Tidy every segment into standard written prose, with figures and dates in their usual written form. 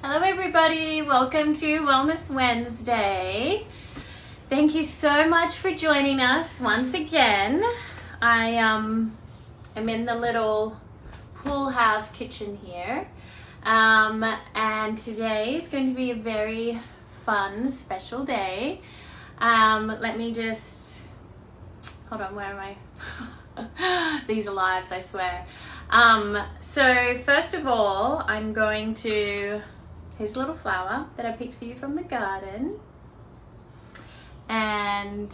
Hello everybody, welcome to Wellness Wednesday. Thank you so much for joining us once again. I am in the little pool house kitchen here, and today is going to be a very fun, special day. Let me just, hold on, where am I? These are lives, I swear. So first of all, I'm going to, here's a little flower that I picked for you from the garden. And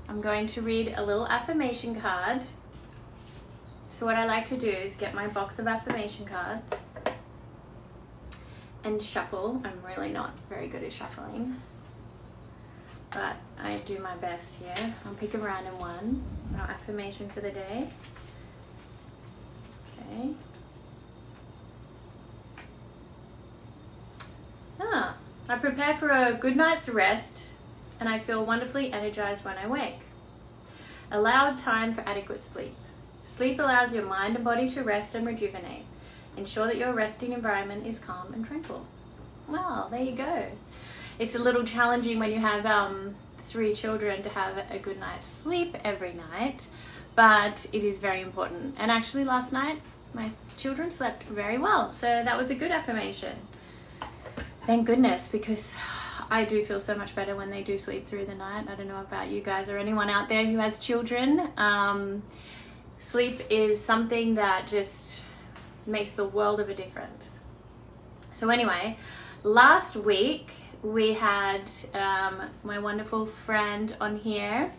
I'm going to read a little affirmation card. So what I like to do is get my box of affirmation cards and shuffle. I'm really not very good at shuffling, but I do my best here. I'll pick a random one, our affirmation for the day. Okay. I prepare for a good night's rest and I feel wonderfully energized when I wake. Allow time for adequate sleep. Sleep allows your mind and body to rest and rejuvenate. Ensure that your resting environment is calm and tranquil. Well, there you go. It's a little challenging when you have 3 children to have a good night's sleep every night, but it is very important. And actually last night, my children slept very well, so that was a good affirmation. Thank goodness, because I do feel so much better when they do sleep through the night. I don't know about you guys or anyone out there who has children. Sleep is something that just makes the world of a difference. So anyway, last week we had my wonderful friend on here.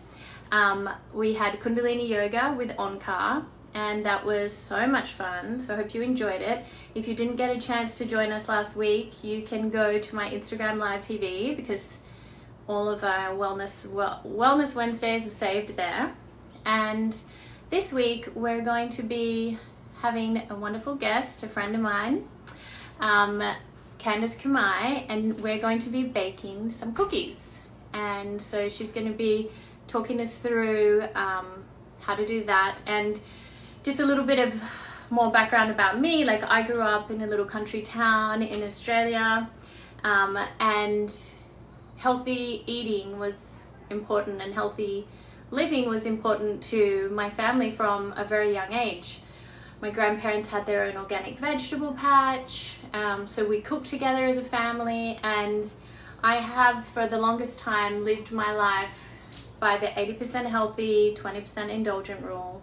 We had Kundalini Yoga with Onkar, and that was so much fun. So I hope you enjoyed it. If you didn't get a chance to join us last week, you can go to my Instagram Live TV because all of our Wellness Wednesdays are saved there. And this week we're going to be having a wonderful guest, a friend of mine, Candice Kamai, and we're going to be baking some cookies. And so she's going to be talking us through how to do that. And just a little bit of more background about me. Like, I grew up in a little country town in Australia, and healthy eating was important and healthy living was important to my family from a very young age. My grandparents had their own organic vegetable patch, so we cooked together as a family, and I have for the longest time lived my life by the 80% healthy, 20% indulgent rule.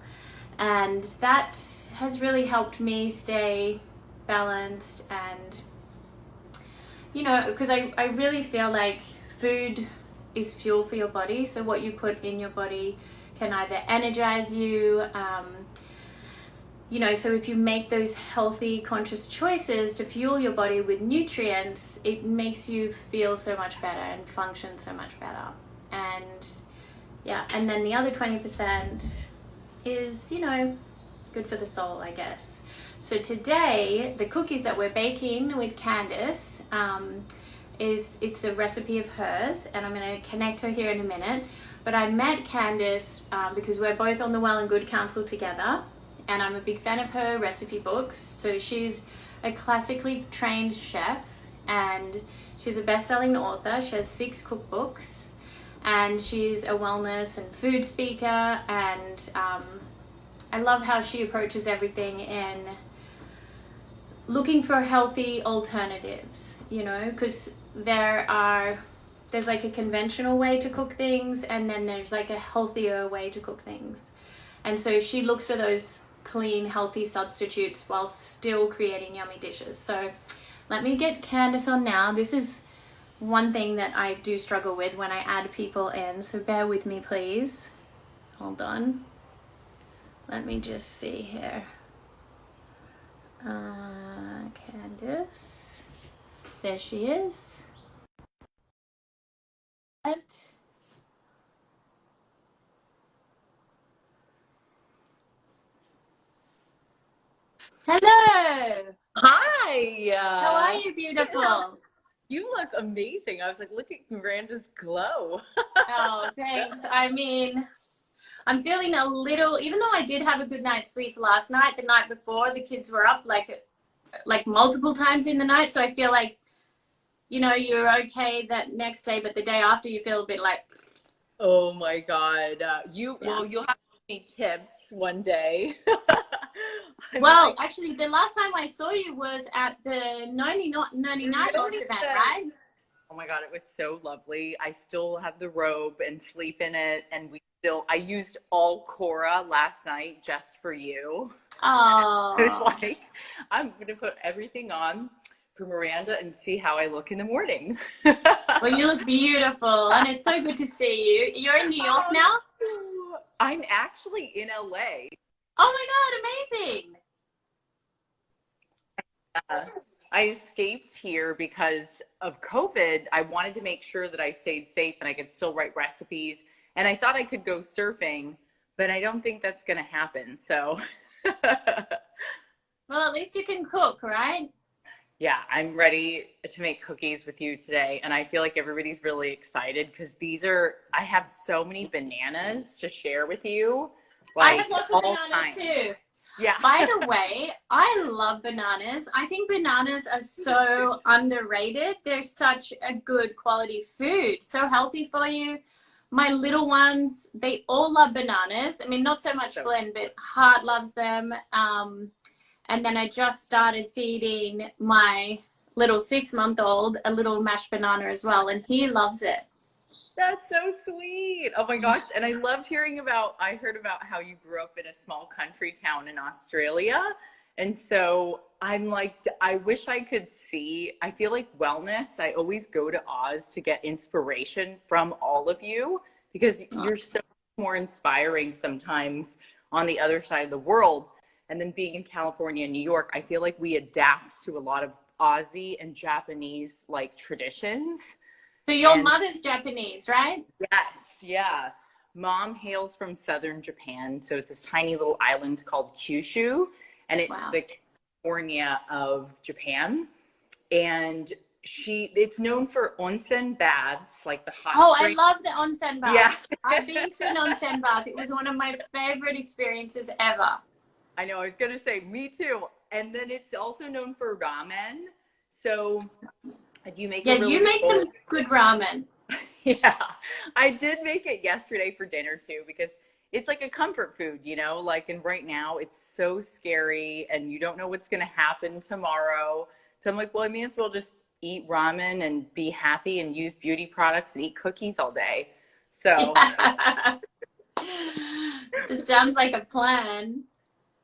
And that has really helped me stay balanced, and you know, because I really feel like food is fuel for your body. So what you put in your body can either energize you, you know, so if you make those healthy, conscious choices to fuel your body with nutrients, it makes you feel so much better and function so much better. And yeah, and then the other 20% is, you know, good for the soul, I guess. So today, the cookies that we're baking with Candice, it's a recipe of hers, and I'm going to connect her here in a minute. But I met Candice because we're both on the Well and Good Council together, and I'm a big fan of her recipe books. So she's a classically trained chef, and she's a best-selling author. She has 6 cookbooks, and she's a wellness and food speaker, and I love how she approaches everything in looking for healthy alternatives, you know, because there's like a conventional way to cook things, and then there's like a healthier way to cook things. And so she looks for those clean, healthy substitutes while still creating yummy dishes. So let me get Candice on now. This is one thing that I do struggle with when I add people in, so bear with me please. Hold on. Let me just see here. Candice. There she is. Hello. Hi. How are you, beautiful? You look amazing. I was like, look at Miranda's glow. Oh, thanks. I mean, I'm feeling a little, even though I did have a good night's sleep last night, the night before, the kids were up like multiple times in the night. So I feel like you know, you're okay that next day, but the day after you feel a bit like, Oh my God. yeah. You'll have to give me tips one day. Well, actually, the last time I saw you was at the 99 launch event, right? Oh my God, it was so lovely. I still have the robe and sleep in it. And I used all Cora last night just for you. It's Oh, like, I'm going to put everything on for Miranda and see how I look in the morning. well, you look beautiful, and it's so good to see you. You're in New York now? I'm actually in LA. Oh my God, amazing. I escaped here because of COVID. I wanted to make sure that I stayed safe and I could still write recipes. And I thought I could go surfing, but I don't think that's going to happen. So, Well, at least you can cook, right? yeah, I'm ready to make cookies with you today. And I feel like everybody's really excited because I have so many bananas to share with you. I Like have lots of all bananas kinds. too. Yeah. By the way, I love bananas. I think bananas are so underrated. They're such a good quality food, so healthy for you. My little ones, they all love bananas. I mean, not so much Flynn, but Hart loves them. And then I just started feeding my little 6-month-old a little mashed banana as well, and he loves it. That's so sweet. Oh my gosh. And I heard about how you grew up in a small country town in Australia. And so I'm like, I wish I could I feel like wellness. I always go to Oz to get inspiration from all of you because you're so more inspiring sometimes on the other side of the world. And then being in California and New York, I feel like we adapt to a lot of Aussie and Japanese like traditions. So your mother's Japanese, right? Yes, yeah. Mom hails from southern Japan, so it's this tiny little island called Kyushu, and it's the California of Japan. And it's known for onsen baths, like the hot spring. I love the onsen bath. Yeah. I've been to an onsen bath. It was one of my favorite experiences ever. I know, I was gonna say, me too. And then it's also known for ramen. So you make you make some good ramen. Yeah, I did make it yesterday for dinner too because it's like a comfort food, you know, like, and right now it's so scary and you don't know what's going to happen tomorrow. So I'm like, well, I may as well just eat ramen and be happy and use beauty products and eat cookies all day. So it sounds like a plan.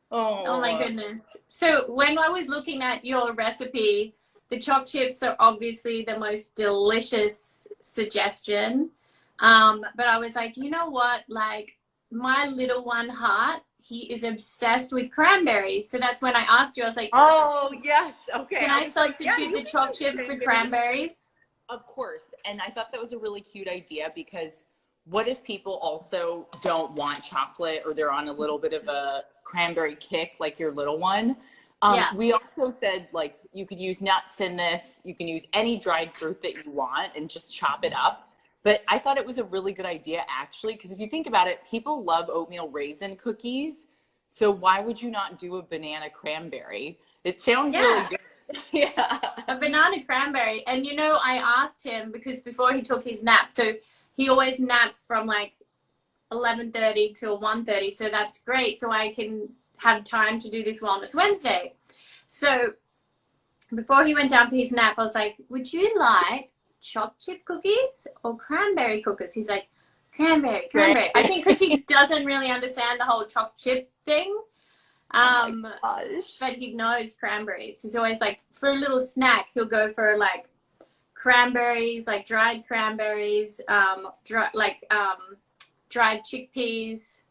Oh my goodness. So when I was looking at your recipe, the choc chips are obviously the most delicious suggestion. But I was like, you know what? Like my little one Hart, he is obsessed with cranberries. So that's when I asked you, I was like, oh, yes. Okay. Can I substitute the choc chips for cranberries? Of course. And I thought that was a really cute idea because what if people also don't want chocolate or they're on a little bit of a cranberry kick like your little one? We also said like you could use nuts in this. You can use any dried fruit that you want and just chop it up. But I thought it was a really good idea actually, because if you think about it, people love oatmeal raisin cookies. So why would you not do a banana cranberry? It sounds really good. Yeah. A banana cranberry. And you know, I asked him because before he took his nap, so he always naps from like 11:30 till 1:30. So that's great. So I can have time to do this Wellness Wednesday. So before he went down for his nap, I was like, would you like choc chip cookies or cranberry cookies? He's like, cranberry. I think because he doesn't really understand the whole choc chip thing. But he knows cranberries. He's always like, for a little snack, he'll go for like cranberries, like dried cranberries, dried chickpeas.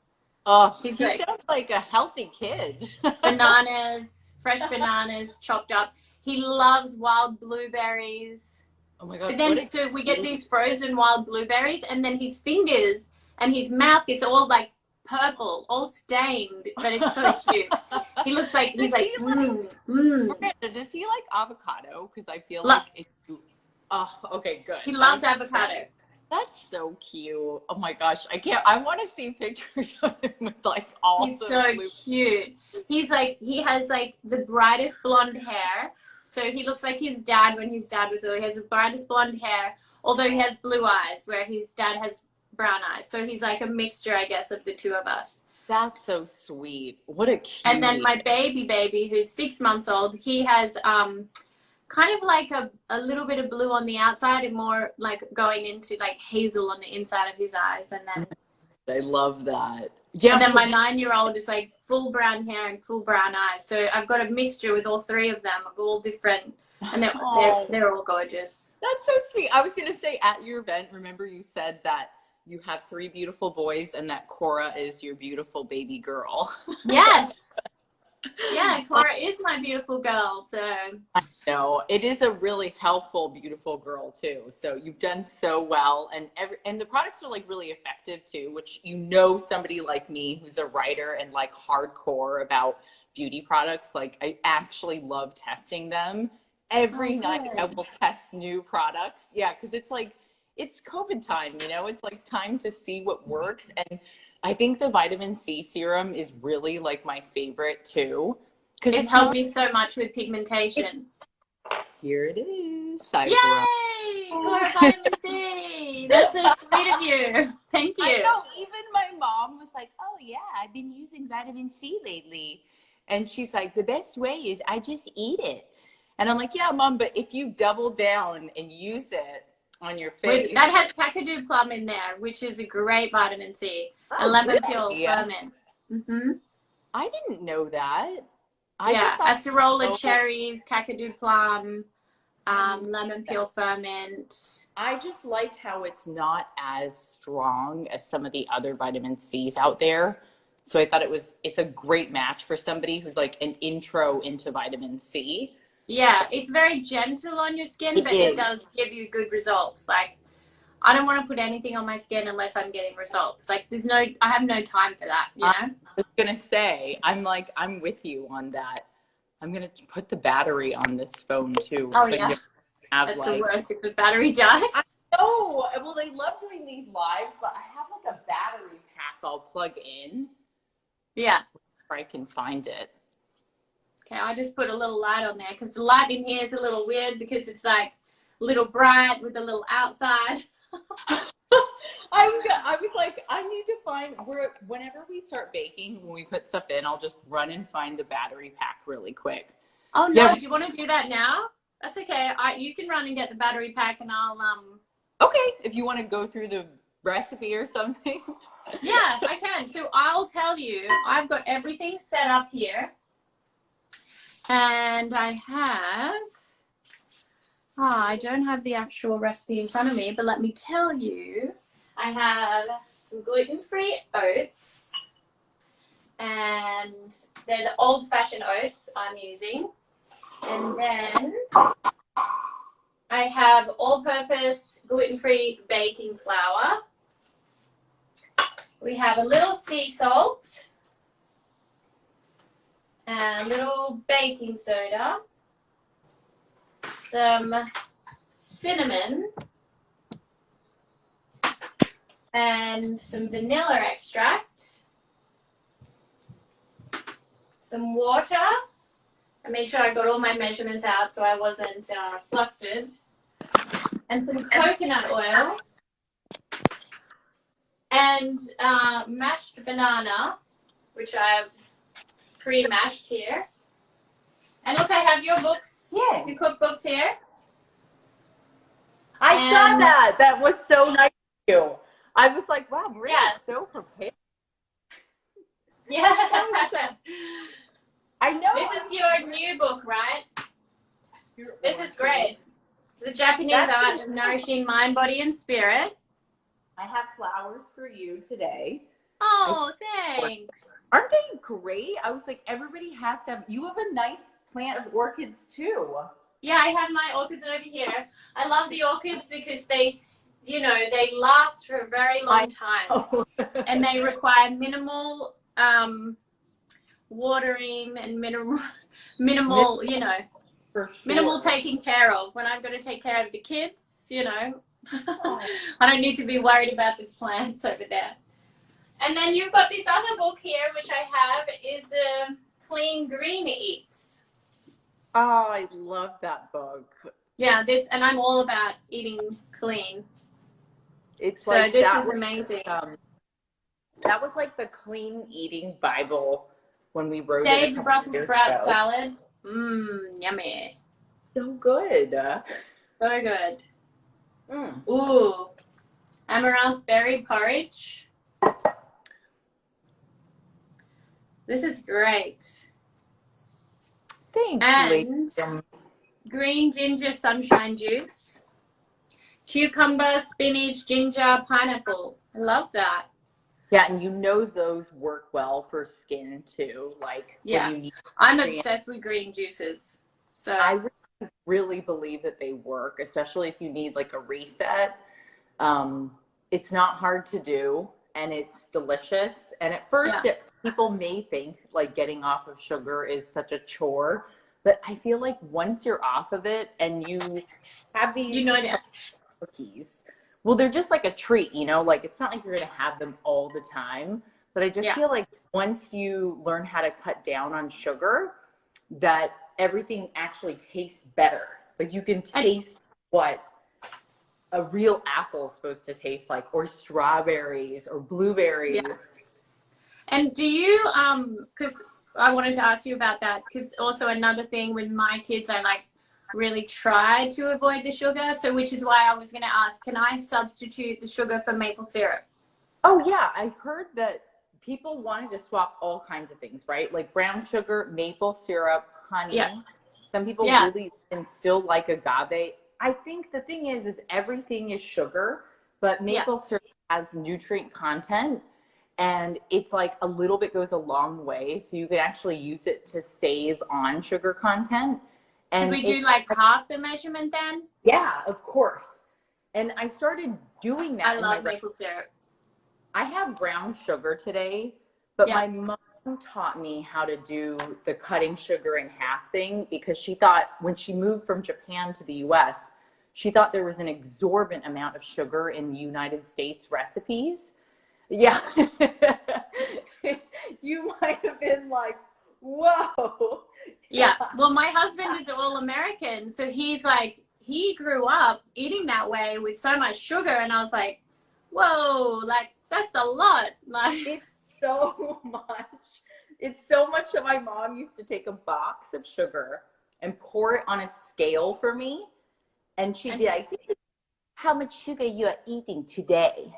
Oh, he sounds like a healthy kid. Bananas, fresh bananas chopped up. He loves wild blueberries. Oh my God. But then, so we get these frozen wild blueberries, and then his fingers and his mouth gets all like purple, all stained, but it's so cute. He looks like, he's like, Does he like avocado? Because I feel like if you, oh, okay, good. He loves avocado. That's so cute. Oh my gosh. I want to see pictures of him with like all He's so cute. He's like, he has like the brightest blonde hair. So he looks like his dad when his dad was little. He has the brightest blonde hair, although he has blue eyes, where his dad has brown eyes. So he's like a mixture, I guess, of the two of us. That's so sweet. What a cutie. And then my baby, who's 6 months old, he has kind of like a little bit of blue on the outside and more like going into like hazel on the inside of his eyes. And then I love that. Yeah. And then my 9-year-old is like full brown hair and full brown eyes. So I've got a mixture with all three of them, of all different, and they're all gorgeous. That's so sweet. I was going to say, at your event, remember you said that you have 3 beautiful boys and that Cora is your beautiful baby girl. Yes. Yeah, Cora is my beautiful girl. So no, it is a really helpful, beautiful girl too. So you've done so well, and the products are like really effective too, which, you know, somebody like me who's a writer and like hardcore about beauty products, like I actually love testing them. Every night I will test new products. Yeah, because it's like, it's COVID time, you know, it's like time to see what works. And I think the vitamin C serum is really like my favorite too. Because it's helped me so much with pigmentation. Here it is. Yay! Cora vitamin C. That's so sweet of you. Thank you. I know. Even my mom was like, oh yeah, I've been using vitamin C lately. And she's like, the best way is I just eat it. And I'm like, yeah, Mom, but if you double down and use it on your face. That has Kakadu plum in there, which is a great vitamin C. And lemon peel ferment. Mm-hmm. I didn't know that. Acerola cherries, Kakadu plum, lemon peel ferment. I just like how it's not as strong as some of the other vitamin C's out there. So I thought it's a great match for somebody who's like an intro into vitamin C. Yeah, it's very gentle on your skin, but it does give you good results. Like, I don't want to put anything on my skin unless I'm getting results. Like, I have no time for that, you know? I was going to say, I'm with you on that. I'm going to put the battery on this phone too. Oh, yeah. That's the worst if the battery dies. I know. Well, they love doing these lives, but I have like a battery pack I'll plug in. Yeah. Where I can find it. Okay, I just put a little light on there because the light in here is a little weird because it's like a little bright with a little outside. I was like, I need to find whenever we start baking, when we put stuff in, I'll just run and find the battery pack really quick. Oh no, do you want to do that now? That's okay. You can run and get the battery pack and I'll Okay, if you want to go through the recipe or something. Yeah, I can. So I'll tell you, I've got everything set up here. And I have, I don't have the actual recipe in front of me, but let me tell you, I have some gluten-free oats, and they're the old-fashioned oats I'm using. And then I have all-purpose gluten-free baking flour. We have a little sea salt. And a little baking soda, some cinnamon, and some vanilla extract, some water. I made sure I got all my measurements out so I wasn't flustered, and some coconut oil, and mashed banana, which I've pre-mashed here. And look, I have your books, your cookbooks here. I saw that. That was so nice of you. I was like, wow, Maria is so prepared. Yeah. I know. This is your new book, right? This is great. The Japanese Art of Nourishing Mind, Body, and Spirit. I have flowers for you today. Oh, thanks. Aren't they great? I was like, everybody has to have, you have a nice plant of orchids too. Yeah, I have my orchids over here. I love the orchids because they last for a very long time. And they require minimal watering and minimal, minimal taking care of. When I've got to take care of the kids, I don't need to be worried about the plants over there. And then you've got this other book here, which I have, is the Clean Green Eats. Oh, I love that book. Yeah, and I'm all about eating clean. It's so like this that is was, amazing. that was like the clean eating Bible when we wrote it a Sage couple Brussels years sprout ago. salad. Yummy. So good. So good. Mm. Ooh. Amaranth berry porridge. This is great. Thanks, And lady. green ginger sunshine juice. Cucumber, spinach, ginger, pineapple. I love that. Yeah, and you know those work well for skin too. Like Yeah. when you need I'm nutrients. obsessed with green juices. So I really believe that they work, especially if you need like a reset. It's not hard to do and it's delicious. And at first, yeah. people may think like getting off of sugar is such a chore, but I feel like once you're off of it and you have these You know that. cookies, well, they're just like a treat, you know, like it's not like you're going to have them all the time. But I just feel like once you learn how to cut down on sugar, that everything actually tastes better. Like you can taste what a real apple is supposed to taste like, or strawberries or blueberries. Yeah. And do you, because I wanted to ask you about that, because also another thing with my kids, I like really try to avoid the sugar. So which is why I was going to ask, can I substitute the sugar for maple syrup? Oh yeah, I heard that people wanted to swap all kinds of things, right? Like brown sugar, maple syrup, honey. Yeah. Some people really and still like agave. I think the thing is everything is sugar, but maple syrup has nutrient content, and it's like a little bit goes a long way. So you can actually use it to save on sugar content. And Could we do like half the measurement then? Yeah, of course. And I started doing that. I love maple syrup. I have brown sugar today, but my mom taught me how to do the cutting sugar in half thing because she thought when she moved from Japan to the US, she thought there was an exorbitant amount of sugar in the United States recipes. Yeah. You might have been like, whoa. Yeah. Well, my husband is all American. So he's like, he grew up eating that way with so much sugar. And I was like, whoa, like that's a lot. Like it's so much. It's so much that my mom used to take a box of sugar and pour it on a scale for me. And she'd be like, how much sugar you are eating today?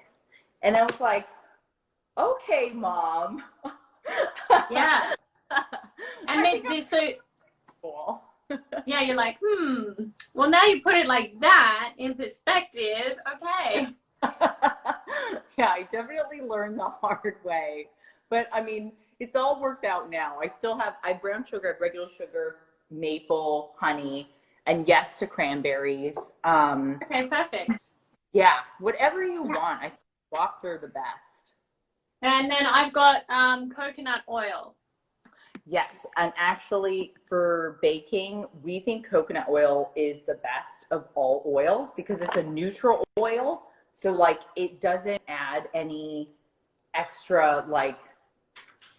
And I was like, okay, Mom. Yeah. And they so cool. yeah, you're like, well, now you put it like that in perspective. Okay. Yeah, I definitely learned the hard way. But I mean, it's all worked out now. I still have, I have brown sugar, I have regular sugar, maple, honey, and yes to cranberries. Okay, perfect. Yeah, whatever you want. I think swaps are the best. And then I've got coconut oil. Yes, and actually for baking, we think coconut oil is the best of all oils because it's a neutral oil. So like it doesn't add any extra like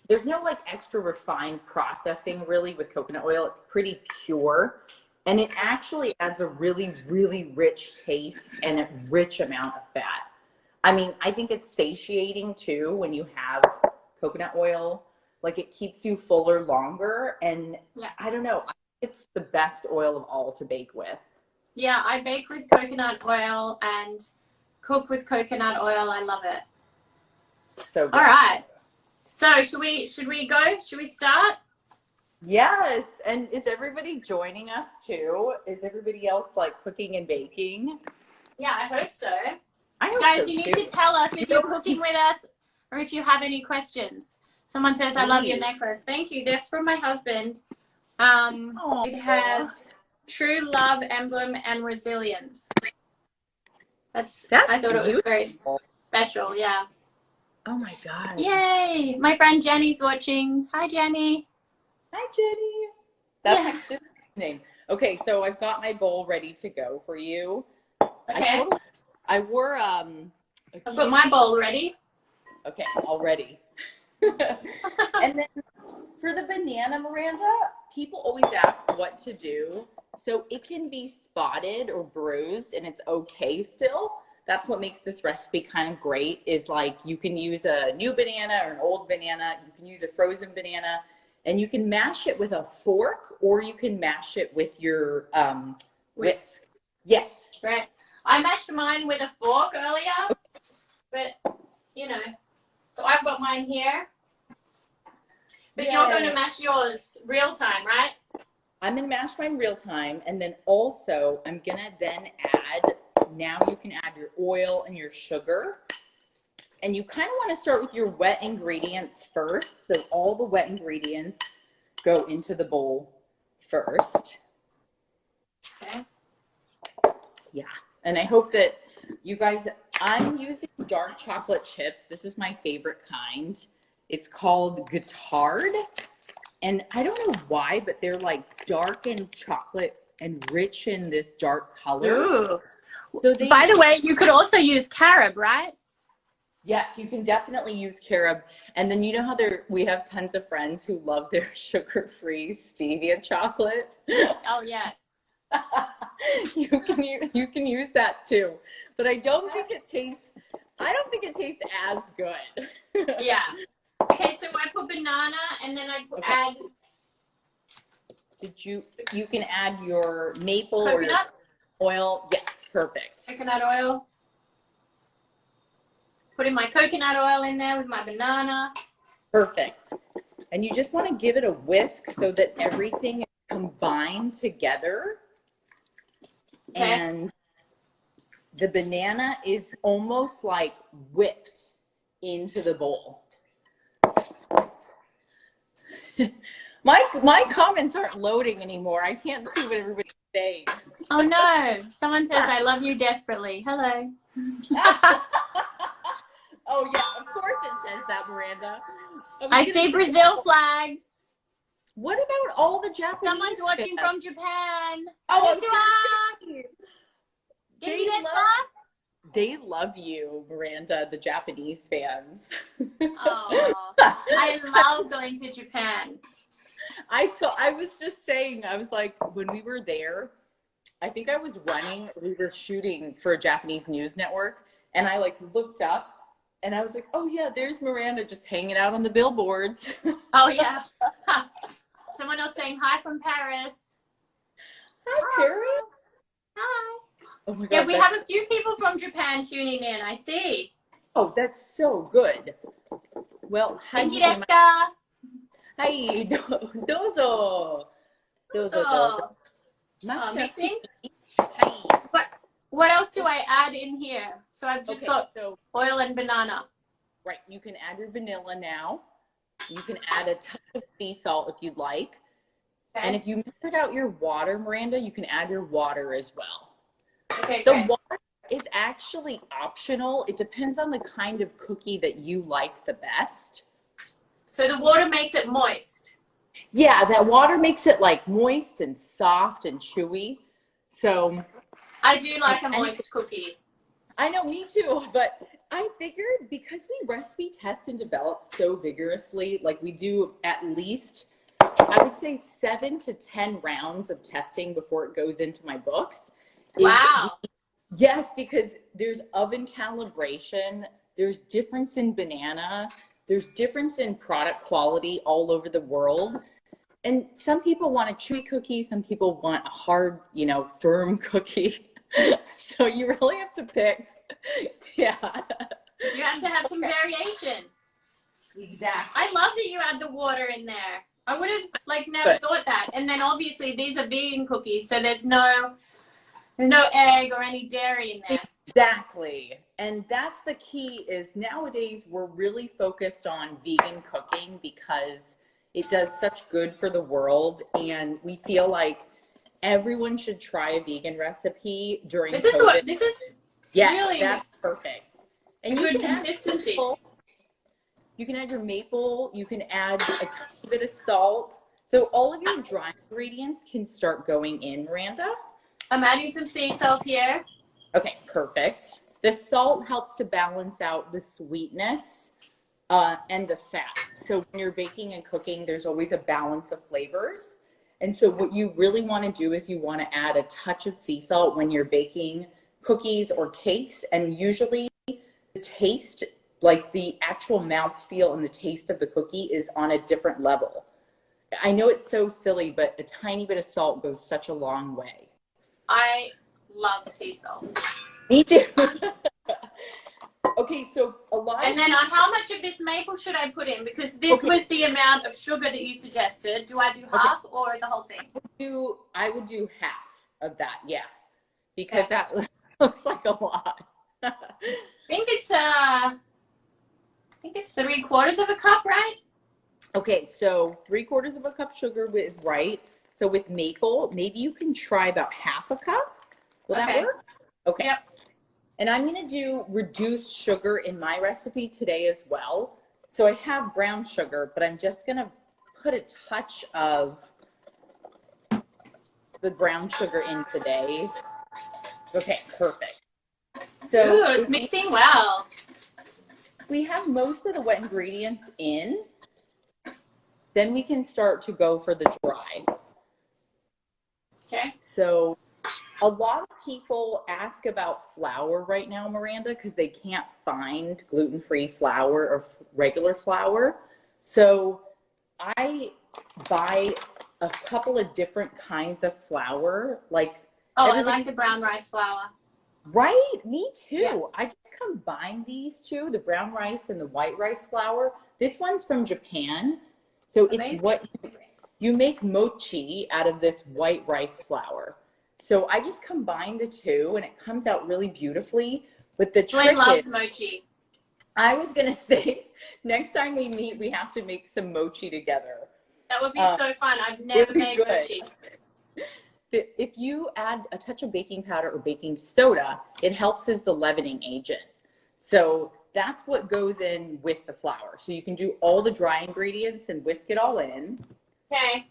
there's no like extra refined processing really with coconut oil. It's pretty pure. And it actually adds a really, really rich taste and a rich amount of fat. I mean, I think it's satiating too when you have coconut oil. Like it keeps you fuller longer. And I don't know, it's the best oil of all to bake with. Yeah, I bake with coconut oil and cook with coconut oil. I love it. So good. All right. So should we go? Should we start? Yes. And is everybody joining us too? Is everybody else like cooking and baking? Yeah, I hope so. Guys, so you need to tell us if you're cooking with us or if you have any questions. Someone says, I love your necklace. Thank you. That's from my husband. It has true love, emblem, and resilience. That's I thought it was very special. Yeah. Oh my God. Yay. My friend Jenny's watching. Hi, Jenny. Hi, Jenny. That's my sister's name. Okay, so I've got my bowl ready to go for you. Okay. I wore I've got my bowl ready. Okay, all ready. And then For the banana, Miranda, people always ask what to do. So it can be spotted or bruised and it's okay still. That's what makes this recipe kind of great, is like you can use a new banana or an old banana. You can use a frozen banana, and you can mash it with a fork, or you can mash it with your whisk. Yes. Right. I mashed mine with a fork earlier, but you know, so I've got mine here. But you're going to mash yours real time, right? I'm going to mash mine real time, and then also I'm going to then add, now you can add your oil and your sugar. And you kind of want to start with your wet ingredients first. So all the wet ingredients go into the bowl first. Okay. Yeah. And I hope that you guys, I'm using dark chocolate chips. This is my favorite kind. It's called Guittard. And I don't know why, but they're like dark and chocolate and rich in this dark color. Ooh. So By the way, you could also use carob, right? Yes, you can definitely use carob. And then you know how we have tons of friends who love their sugar-free stevia chocolate. Oh, yes. You can use that too. But I don't think it tastes as good. Yeah. Okay, so I put banana and then I add. You can add your maple coconut or your oil. Yes, perfect. Coconut oil. Putting my coconut oil in there with my banana. Perfect. And you just want to give it a whisk so that everything is combined together. Okay. And the banana is almost like whipped into the bowl. My comments aren't loading anymore. I can't see what everybody's saying. Oh no. Someone says, I love you desperately. Hello. Oh yeah, of course it says that, Miranda. I see Brazil flags. What about all the Japanese? Someone's watching from Japan. Oh, they love you, Miranda, the Japanese fans. Oh, I love going to Japan. I was just saying, I was like, when we were there, I think I was we were shooting for a Japanese news network, and I like looked up and I was like, oh yeah, there's Miranda just hanging out on the billboards. Oh yeah. Someone else saying hi from Paris. Hi, Paris. Hi. Oh my God, yeah, we have a few people from Japan tuning in. I see. Oh, that's so good. Well, thank you, Deska. Hi, dozo. Dozo. Mixing. Hi. What else do I add in here? So I've just got oil and banana. Right. You can add your vanilla now. You can add a touch of sea salt if you'd like. Okay. And if you measured out your water, Miranda, you can add your water as well. Okay, the water is actually optional. It depends on the kind of cookie that you like the best. So the water makes it moist. Yeah, that water makes it like moist and soft and chewy. So I do like a moist cookie. I know, me too. But I figured because we recipe test and develop so vigorously, like we do at least, I would say 7 to 10 rounds of testing before it goes into my books. Wow. Yes, because there's oven calibration, there's difference in banana, there's difference in product quality all over the world. And some people want a chewy cookie, some people want a hard, firm cookie. So you really have to pick. Yeah. You have to have some variation. Exactly. I love that you add the water in there. I would have never thought that. And then obviously these are vegan cookies, so there's no egg or any dairy in there. Exactly. And that's the key, is nowadays we're really focused on vegan cooking because it does such good for the world, and we feel like everyone should try a vegan recipe during COVID. Yes, really, that's perfect. And good consistency. You can add your maple, you can add a tiny bit of salt. So all of your dry ingredients can start going in, Miranda. I'm adding some sea salt here. Okay, perfect. The salt helps to balance out the sweetness and the fat. So when you're baking and cooking, there's always a balance of flavors. And so what you really want to do is you want to add a touch of sea salt when you're baking cookies or cakes. And usually the taste, like the actual mouthfeel and the taste of the cookie is on a different level. I know it's so silly, but a tiny bit of salt goes such a long way. I love sea salt. Me too. Okay, so a lot And then how much of this maple should I put in? Because this was the amount of sugar that you suggested. Do I do half or the whole thing? I would do half of that, yeah. Because that looks like a lot. I think it's 3/4 of a cup, right? Okay, so 3/4 of a cup sugar is right. So with maple, maybe you can try about half a cup. Will that work? Okay. Yep. And I'm going to do reduced sugar in my recipe today as well. So I have brown sugar, but I'm just going to put a touch of the brown sugar in today. Okay, perfect. So ooh, it's mixing well. We have most of the wet ingredients in. Then we can start to go for the dry. Okay. So a lot of people ask about flour right now, Miranda, because they can't find gluten-free flour or regular flour. So I buy a couple of different kinds of flour. Like, I like the brown rice flour. Right? Me too. Yeah. I just combine these two, the brown rice and the white rice flour. This one's from Japan. So amazing. It's what you make mochi out of this white rice flour. So I just combine the two and it comes out really beautifully. But the trick loves mochi. I was going to say, next time we meet, we have to make some mochi together. That would be so fun. I've never made mochi. If you add a touch of baking powder or baking soda, it helps as the leavening agent. So that's what goes in with the flour. So you can do all the dry ingredients and whisk it all in. Okay.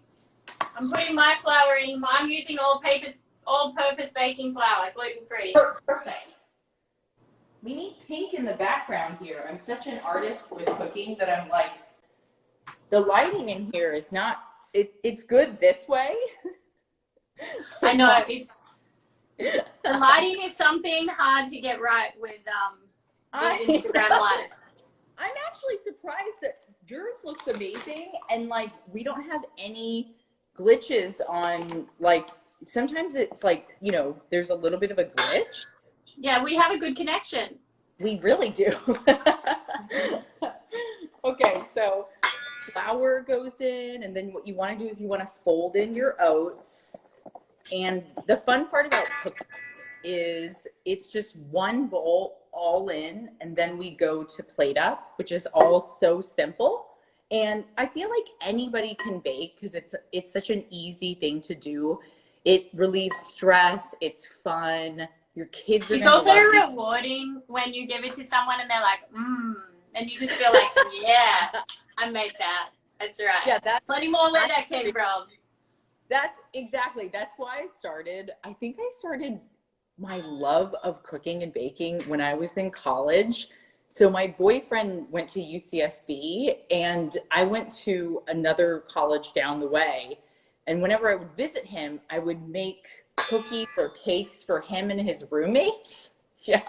I'm putting my flour in. I'm using all-purpose baking flour, gluten-free. Perfect. We need pink in the background here. I'm such an artist with cooking that I'm like, the lighting in here is not, it's good this way. I know, the lighting is something hard to get right with these Instagram lives. I'm actually surprised that yours looks amazing and like we don't have any glitches on, like sometimes it's like, you know, there's a little bit of a glitch. Yeah, we have a good connection. We really do. Okay, so flour goes in and then what you want to do is you want to fold in your oats. And the fun part about cookies is it's just one bowl all in, and then we go to plate up, which is all so simple. And I feel like anybody can bake because it's such an easy thing to do. It relieves stress. It's fun. Your kids are It's also rewarding when you give it to someone and they're like, and you just feel like, yeah, I made that. That's right. Yeah, that's plenty more where that came from. That's why I started. I think I started my love of cooking and baking when I was in college. So my boyfriend went to UCSB and I went to another college down the way. And whenever I would visit him, I would make cookies or cakes for him and his roommates. Yeah.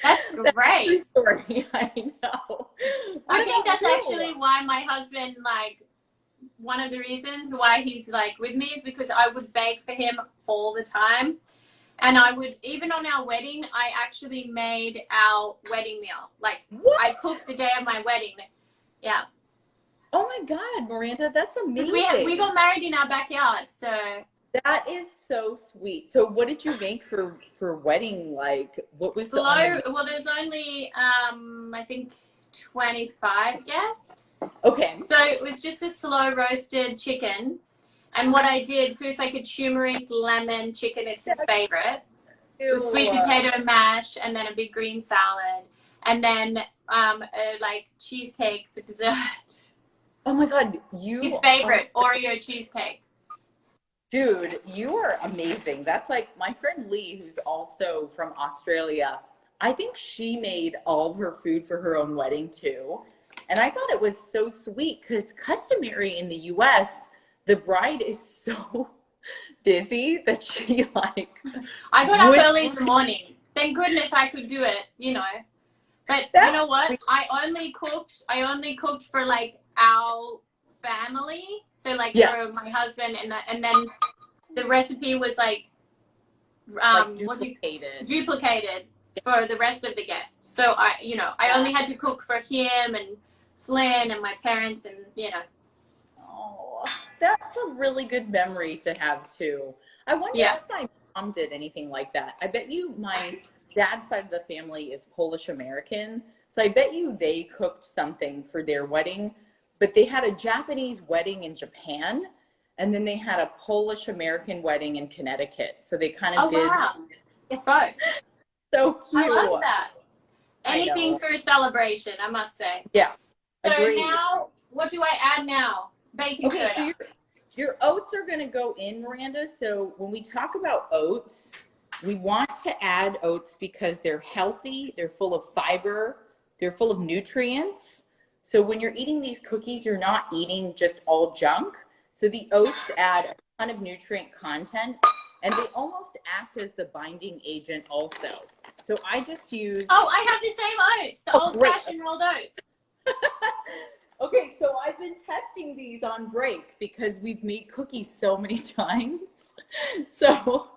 That's great. That's the story. I know. I think that's actually why my husband, like, one of the reasons why he's like with me is because I would bake for him all the time. And I would, even on our wedding, I actually made our wedding meal. Like, what? I cooked the day of my wedding. Yeah. Oh my God, Miranda, that's amazing. We got married in our backyard, so. That is so sweet. So what did you make for wedding? Like, what was the well, there's only, I think 25 guests. Okay. So it was just a slow roasted chicken. And what I did, so it's like a turmeric lemon chicken. It's his favorite. Sweet potato mash, and then a big green salad, and then like cheesecake for dessert. Oh my God, his favorite Oreo cheesecake. Dude, you are amazing. That's like my friend Lee, who's also from Australia. I think she made all of her food for her own wedding too. And I thought it was so sweet because customary in the US, the bride is so busy that she like I got up would early in the morning. Thank goodness I could do it, you know. But you know what? I only cooked for like our family. So like for my husband and then the recipe was like duplicated for the rest of the guests. So I only had to cook for him and Flynn and my parents and Oh, that's a really good memory to have too. I wonder if my mom did anything like that. I bet you my dad's side of the family is Polish American. So I bet you they cooked something for their wedding, but they had a Japanese wedding in Japan, and then they had a Polish American wedding in Connecticut. So they kind of did. Wow. Both. So cute. I love that. Anything for a celebration, I must say. Yeah. So agreed. now, what do I add now? Baking soda. So your oats are going to go in, Miranda. So when we talk about oats, we want to add oats because they're healthy, they're full of fiber, they're full of nutrients. So when you're eating these cookies, you're not eating just all junk. So the oats add a ton of nutrient content, and they almost act as the binding agent also. So I just use... Oh, I have the same oats, the old-fashioned rolled oats. Okay, so I've been testing these on break because we've made cookies so many times. So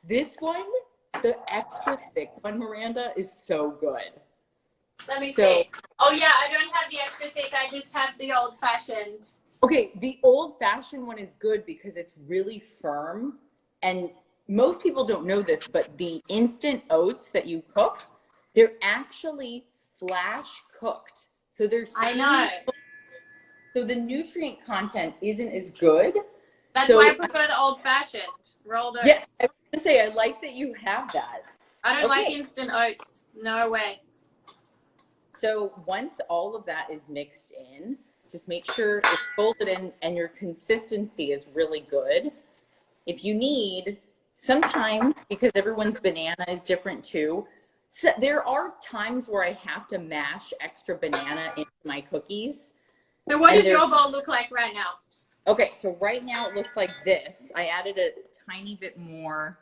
this one, the extra thick one, Miranda, is so good. Let me see. Oh yeah, I don't have the extra thick, I just have the old-fashioned. Okay, the old-fashioned one is good because it's really firm. And most people don't know this, but the instant oats that you cook, they're actually flash cooked. So they're so the nutrient content isn't as good. That's why I prefer the old-fashioned rolled oats. Yes, I was gonna say I like that you have that. I don't like instant oats. No way. So once all of that is mixed in, just make sure it's folded in and your consistency is really good. If you need, sometimes because everyone's banana is different too. So there are times where I have to mash extra banana into my cookies. So what does your bowl look like right now? Okay, so right now it looks like this. I added a tiny bit more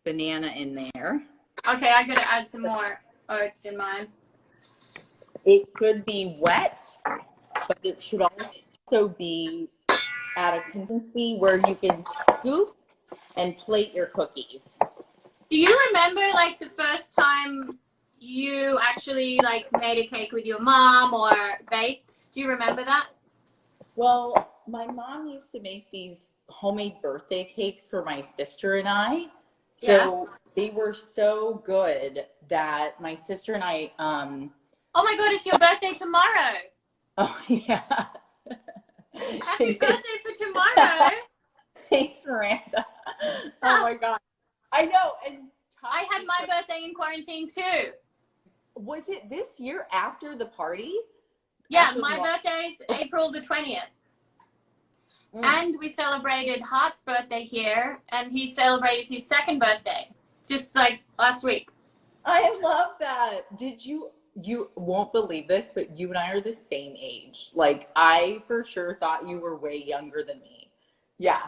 banana in there. Okay, I gotta add some more oats in mine. It could be wet, but it should also be at a consistency where you can scoop and plate your cookies. Do you remember like the first time you actually like made a cake with your mom or baked? Do you remember that? Well, my mom used to make these homemade birthday cakes for my sister and I. So they were so good that my sister and I oh my god, it's your birthday tomorrow. Oh yeah. Happy birthday for tomorrow. Thanks, Miranda. Oh my god. I know. And I had my birthday in quarantine too. Was it this year after the party? Yeah, my birthday's April the 20th. And we celebrated Hart's birthday here, and he celebrated his second birthday, just like last week. I love that. You won't believe this, but you and I are the same age. Like, I for sure thought you were way younger than me. Yeah.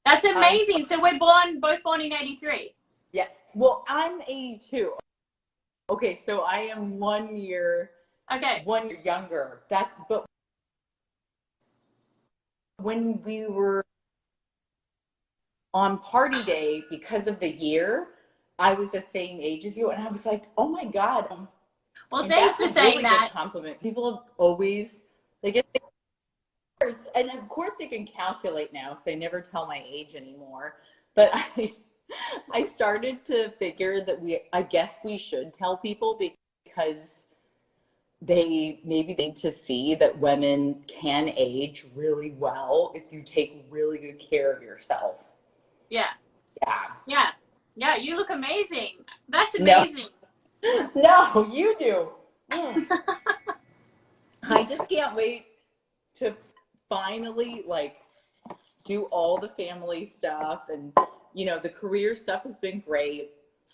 That's amazing. So we're both born in 83. Yeah. Well, I'm 82. Okay, so I am 1 year. Okay. 1 year younger. But when we were on party day, because of the year, I was the same age as you, and I was like, oh my god. Well, and thanks for saying really that. Good compliment. People have always and of course they can calculate now because I never tell my age anymore. But I started to figure that I guess we should tell people because they need to see that women can age really well if you take really good care of yourself. Yeah. Yeah. Yeah. Yeah, you look amazing. That's amazing. No, you do. I just can't wait to finally do all the family stuff, and the career stuff has been great,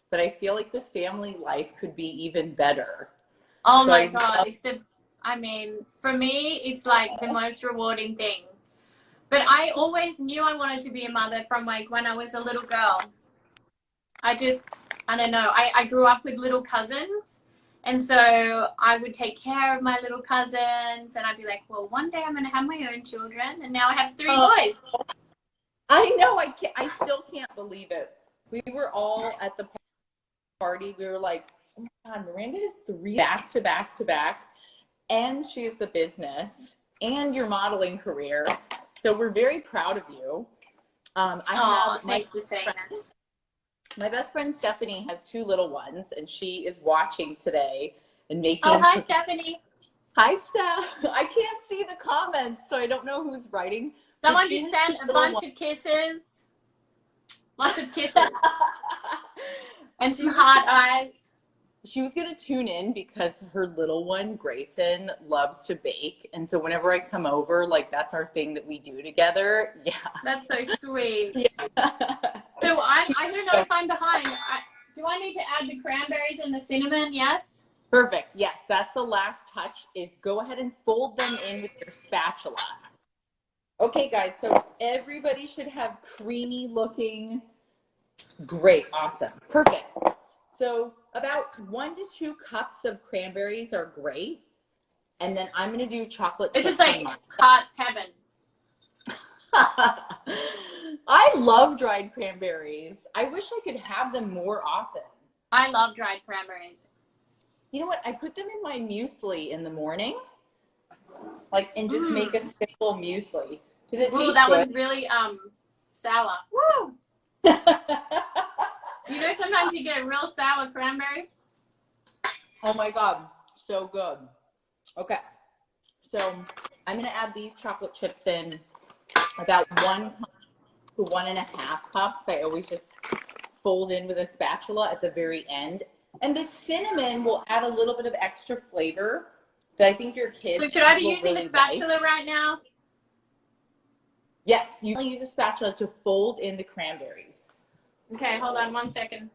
but I feel like the family life could be even better. Oh my god, it's the I mean, for me, it's like the most rewarding thing. But I always knew I wanted to be a mother from like when I was a little girl. I don't know. I grew up with little cousins. And so I would take care of my little cousins. And I'd be like, well, one day I'm going to have my own children. And now I have 3 boys. I know. I still can't believe it. We were all at the party. We were like, oh my God, Miranda has 3 back to back to back. And she has the business and your modeling career. So we're very proud of you. Thanks for saying that. My best friend Stephanie has 2 little ones, and she is watching today and making. Oh, hi, Stephanie. Hi, Steph. I can't see the comments, so I don't know who's writing. Someone just sent a bunch of kisses. Lots of kisses. And some hot eyes. She was going to tune in because her little one, Grayson, loves to bake. And so whenever I come over, like, that's our thing that we do together. Yeah. That's so sweet. Yeah. So I don't know if I'm behind. Do I need to add the cranberries and the cinnamon? Yes? Perfect. Yes, that's the last touch, is go ahead and fold them in with your spatula. Okay, guys, so everybody should have creamy looking. Great. Awesome. Perfect. So about 1 to 2 cups of cranberries are great. And then I'm going to do chocolate This chips. is like Heart's heaven. I love dried cranberries. I wish I could have them more often. I love dried cranberries. You know what? I put them in my muesli in the morning, like, and just make a simple muesli. Because it tastes that good. was really sour. Woo! You know, sometimes you get a real sour cranberry. Oh my God, so good. Okay, so I'm gonna add these chocolate chips in, about 1 cup to 1.5 cups. I always just fold in with a spatula at the very end. And the cinnamon will add a little bit of extra flavor that I think your kids will. So should I be using the spatula right now? Yes, you can use a spatula to fold in the cranberries. Okay, hold on 1 second.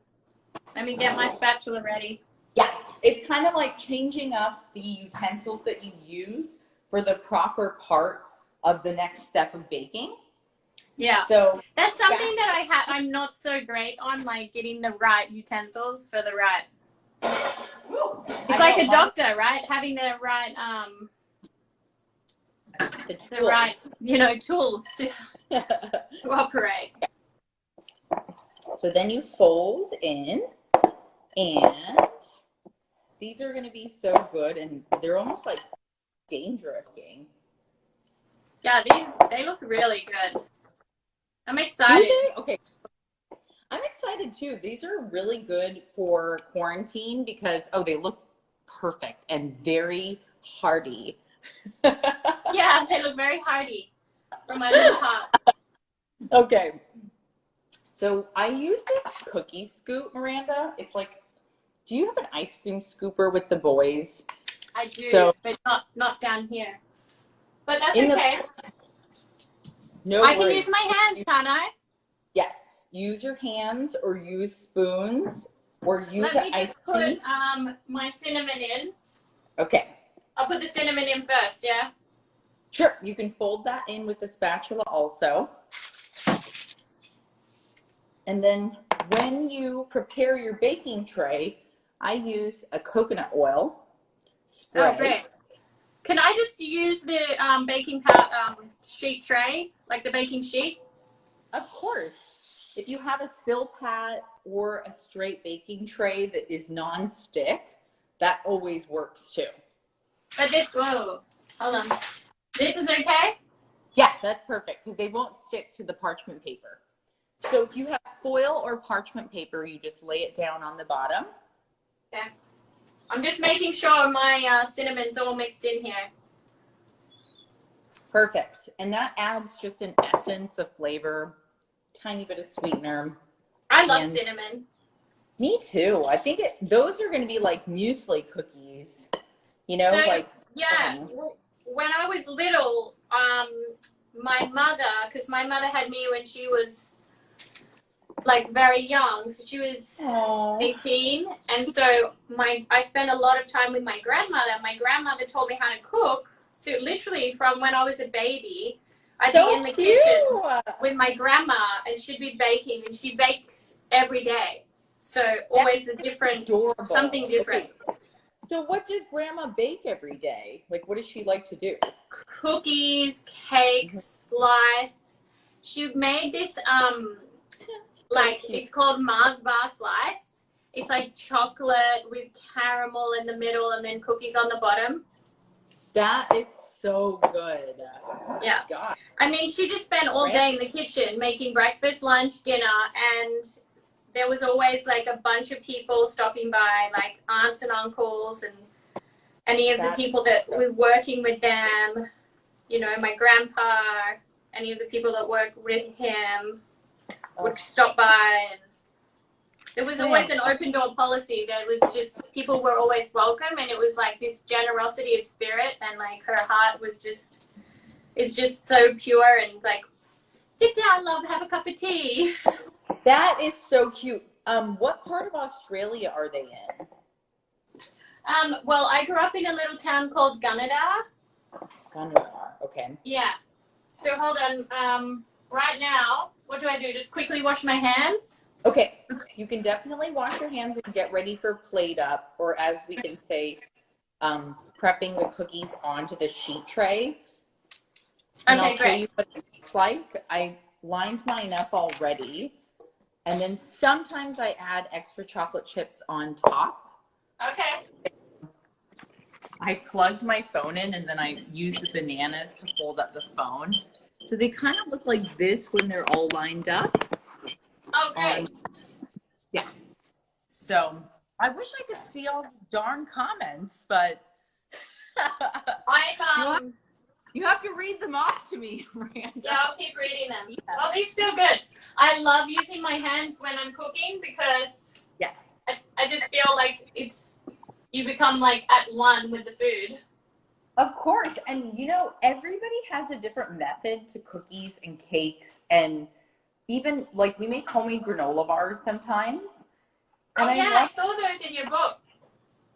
Let me get my spatula ready. Yeah, it's kind of like changing up the utensils that you use for the proper part of the next step of baking. Yeah. So that's something that I'm not so great on, like getting the right utensils for the right. It's like a doctor, right? Having the right the right, tools to operate. So then you fold in, and these are going to be so good, and they're almost like dangerous looking. Yeah, they look really good. I'm excited. Okay. I'm excited too. These are really good for quarantine because, they look perfect and very hearty. Yeah, they look very hearty from my little pot. Okay. So I use this cookie scoop, Miranda. It's like, do you have an ice cream scooper with the boys? I do, but not down here. But that's okay. No I worries. can use my hands, can't I? Yes. Use your hands or use spoons or use an ice cream. Let me just put my cinnamon in. Okay. I'll put the cinnamon in first, yeah? Sure. You can fold that in with the spatula also. And then when you prepare your baking tray, I use a coconut oil spray. Oh, great. Can I just use the baking sheet tray, like the baking sheet? Of course. If you have a Silpat or a straight baking tray that is non-stick, that always works too. But hold on. This is okay? Yeah, that's perfect because they won't stick to the parchment paper. So if you have foil or parchment paper, you just lay it down on the bottom. Okay. I'm just making sure my cinnamon's all mixed in here. Perfect. And that adds just an essence of flavor, tiny bit of sweetener. I love cinnamon. Me too. I think those are going to be like muesli cookies, Yeah. When I was little, my mother, because my mother had me when she was like very young. So she was 18, and so I spent a lot of time with my grandmother. My grandmother taught me how to cook. So literally from when I was a baby, I'd be in the kitchen with my grandma, and she'd be baking, and she bakes every day. So always something different. Okay. So what does grandma bake every day? Like, what does she like to do? Cookies, cakes, slice. She made this like it's called Mars bar slice. It's like chocolate with caramel in the middle and then cookies on the bottom. That is so good. Yeah. God. I mean, she just spent all day in the kitchen making breakfast, lunch, dinner, and there was always like a bunch of people stopping by, like aunts and uncles and any of the people that were working with them, you know, my grandpa, any of the people that worked with him would stop by. And there was always an open door policy. There was just, people were always welcome, and it was like this generosity of spirit, and like her heart was just, is just so pure, and like, sit down, love, have a cup of tea. That is so cute. What part of Australia are they in? Well, I grew up in a little town called Gunnedah. Gunnedah, okay. Yeah. So hold on. Right now, what do I do? Just quickly wash my hands? Okay. You can definitely wash your hands and get ready for plate up, or as we can say, prepping the cookies onto the sheet tray. And I'll show you what it looks like. I lined mine up already. And then sometimes I add extra chocolate chips on top. Okay. I plugged my phone in, and then I used the bananas to hold up the phone. So they kind of look like this when they're all lined up. Okay. Yeah. So I wish I could see all the darn comments, but you have to read them off to me, Miranda. Yeah, I'll keep reading them. Yeah. Well, these feel good. I love using my hands when I'm cooking because I just feel like you become like at one with the food. Of course. And you know, everybody has a different method to cookies and cakes, and even like we make homemade granola bars sometimes. And I saw those in your book.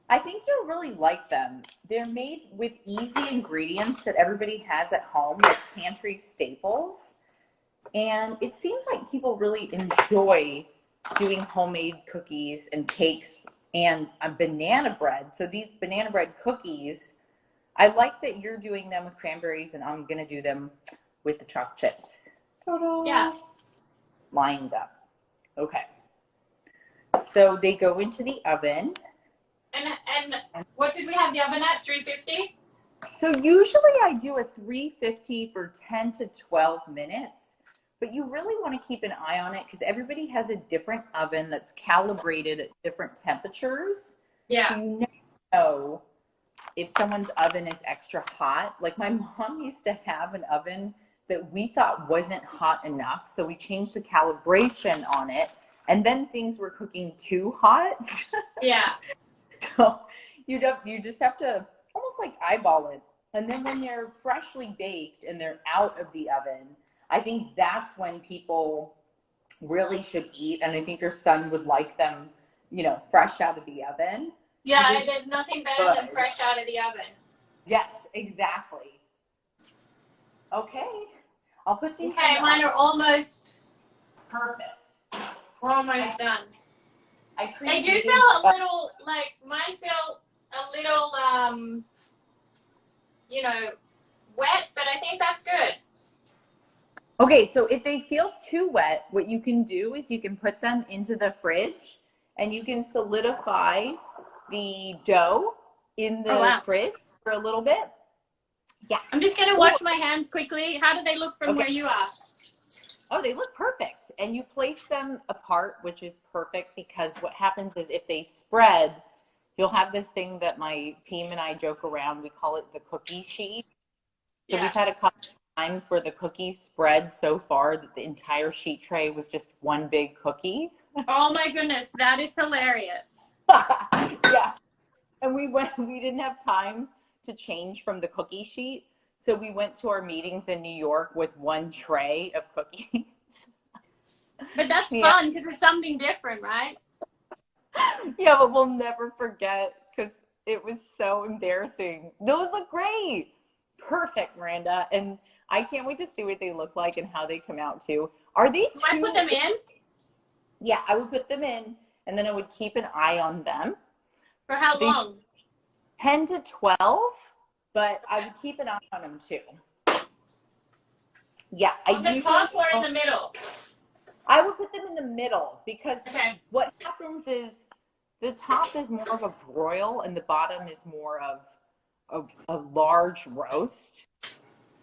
I think you'll really like them. They're made with easy ingredients that everybody has at home, like pantry staples. And it seems like people really enjoy doing homemade cookies and cakes and banana bread. So these banana bread cookies, I like that you're doing them with cranberries, and I'm going to do them with the chocolate chips. Ta-da. Yeah. Lined up. Okay. So they go into the oven. And what did we have the oven at? 350? So usually I do a 350 for 10 to 12 minutes, but you really want to keep an eye on it because everybody has a different oven that's calibrated at different temperatures. Yeah. So you know if someone's oven is extra hot. Like my mom used to have an oven that we thought wasn't hot enough, so we changed the calibration on it, and then things were cooking too hot. Yeah. So you just have to almost like eyeball it. And then when they're freshly baked and they're out of the oven, I think that's when people really should eat. And I think your son would like them, you know, fresh out of the oven. Yeah, there's nothing better than fresh out of the oven. Yes, exactly. Okay. I'll put these. Okay, mine are almost perfect. We're almost done. They do feel a little, like, mine feel a little, you know, wet, but I think that's good. Okay, so if they feel too wet, what you can do is you can put them into the fridge, and you can solidify the dough in the fridge for a little bit. Yeah. I'm just going to wash my hands quickly. How do they look from where you are? Oh, they look perfect. And you place them apart, which is perfect because what happens is if they spread, you'll have this thing that my team and I joke around. We call it the cookie sheet. So we've had a couple times where the cookies spread so far that the entire sheet tray was just one big cookie. Oh my goodness, that is hilarious. Yeah. And we didn't have time to change from the cookie sheet. So we went to our meetings in New York with one tray of cookies. But that's Yeah. fun because it's something different, right? Yeah, but we'll never forget because it was so embarrassing. Those look great. Perfect, Miranda. And I can't wait to see what they look like and how they come out too. Are they Do I put them in? Yeah, I would put them in and then I would keep an eye on them. For how They long? 10 to 12, but I would keep an eye on them too. Yeah, On the top or in the middle? I would put them in the middle because Okay. what happens is the top is more of a broil and the bottom is more of a large roast.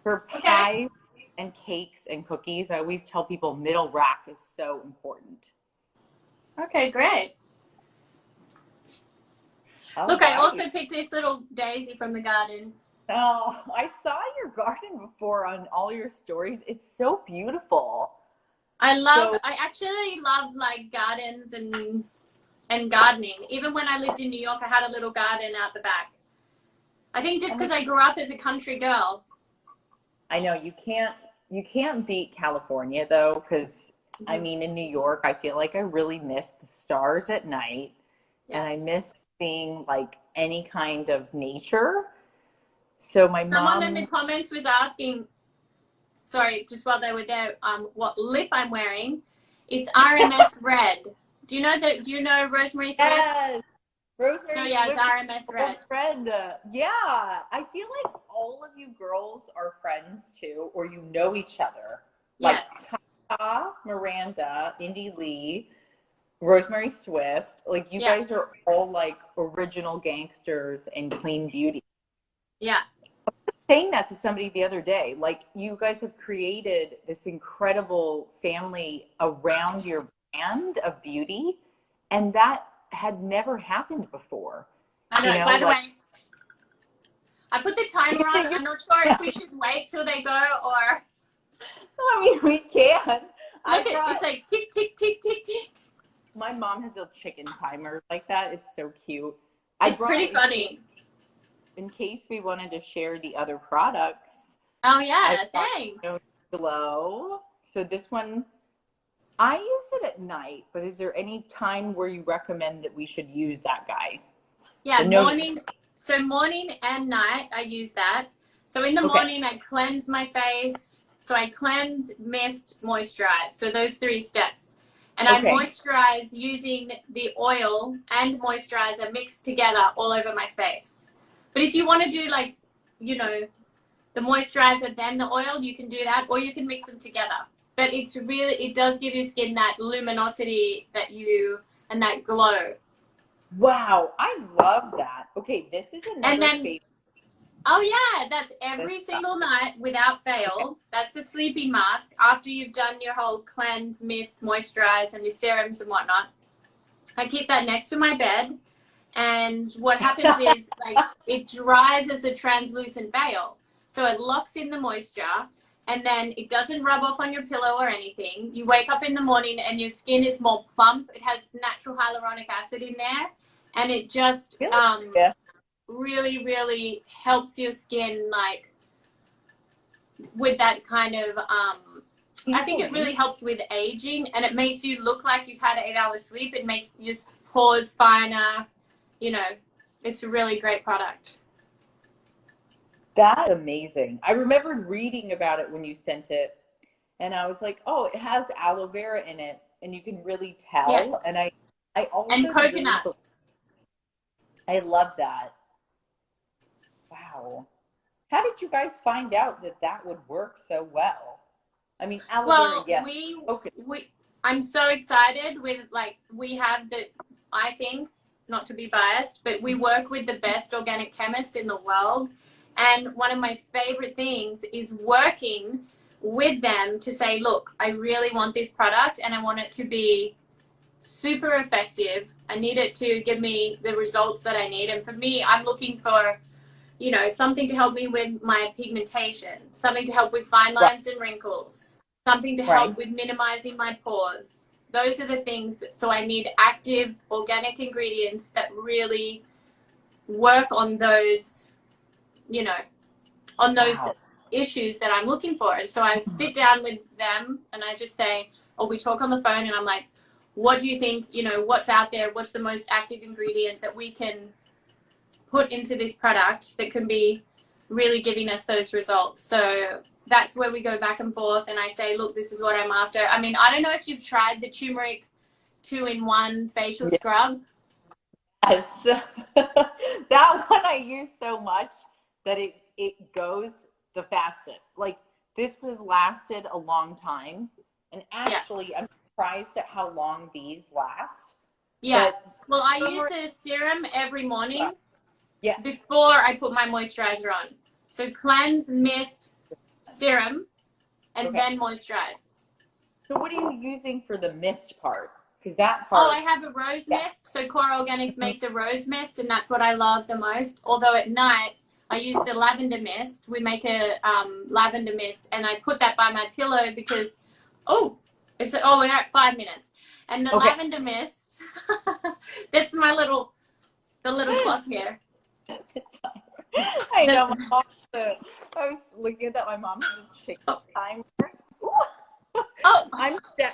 For pies and cakes and cookies, I always tell people middle rack is so important. Okay, great. All Look, I right. also picked this little daisy from the garden. Oh, I saw your garden before on all your stories. It's so beautiful. I actually love like gardens and gardening. Even when I lived in New York, I had a little garden out the back. I think just because I grew up as a country girl. I know you can't beat California though, because I mean in New York, I feel like I really miss the stars at night, and I miss seeing like any kind of nature. So my Someone in the mom, comments was asking, sorry, just while they were there, what lip I'm wearing. It's RMS Red. Do you know Rosemary Swift? yes, Rosemary So yeah, it's Swift, RMS Red. friend. Yeah, I feel like all of you girls are friends too, or you know each other. Like Yes. Tata, Miranda, Indy Lee, Rosemary Swift. Like you Yeah. guys are all like original gangsters and clean beauty. Yeah. Saying that to somebody the other day, like you guys have created this incredible family around your brand of beauty, and that had never happened before. I know. You know, By the like way, I put the timer on. I'm not sure if we should wait till they go or. I mean, we can. It's like tick, tick, tick, tick, tick. My mom has a chicken timer like that. It's so cute. It's pretty funny. In case we wanted to share the other products. Oh yeah, thanks. Glow. So this one, I use it at night, but is there any time where you recommend that we should use that guy? Yeah, morning. So morning and night, I use that. So in the morning, I cleanse my face. So I cleanse, mist, moisturize. So those 3 steps. And I moisturize using the oil and moisturizer mixed together all over my face. But if you want to do like, the moisturizer, then the oil, you can do that, or you can mix them together. But it does give your skin that luminosity and that glow. Wow, I love that. Okay, this is another favorite. Oh yeah, that's every single night without fail. That's the sleeping mask after you've done your whole cleanse, mist, moisturize, and your serums and whatnot. I keep that next to my bed, and what happens is like it dries as a translucent veil, so it locks in the moisture, and then it doesn't rub off on your pillow or anything. You wake up in the morning and your skin is more plump. It has natural hyaluronic acid in there, and it just really, really helps your skin like with that kind of I think it really helps with aging, and it makes you look like you've had 8 hours sleep. It makes your pores finer. It's a really great product. That's amazing. I remember reading about it when you sent it, and I was like, oh, it has aloe vera in it, and you can really tell. Yes. And I also and coconut. I love that. Wow. How did you guys find out that would work so well? I mean, aloe vera, yes. I'm so excited with I think, not to be biased, but we work with the best organic chemists in the world. And one of my favorite things is working with them to say, look, I really want this product and I want it to be super effective. I need it to give me the results that I need. And for me, I'm looking for something to help me with my pigmentation, something to help with fine lines and wrinkles, something to help with minimizing my pores. Those are the things. So I need active organic ingredients that really work on those, issues that I'm looking for. And so I sit down with them and I just say, or we talk on the phone and I'm like, what do you think, you know, what's out there? What's the most active ingredient that we can put into this product that can be really giving us those results? So that's where we go back and forth, and I say, look, this is what I'm after. I mean, I don't know if you've tried the turmeric 2-in-1 facial scrub. Yes. That one I use so much that it goes the fastest. Like, this was lasted a long time, and actually I'm surprised at how long these last. Yeah. Well, I use the serum every morning before I put my moisturizer on. So cleanse, mist, serum, and then moisturize. So what are you using for the mist part? Because that part. Oh, I have a rose mist. So Core Organics makes a rose mist, and that's what I love the most. Although at night I use the lavender mist. We make a lavender mist, and I put that by my pillow because we're at 5 minutes, and the lavender mist. That's the little clock here. I know. I was looking at that. My mom had a chicken timer.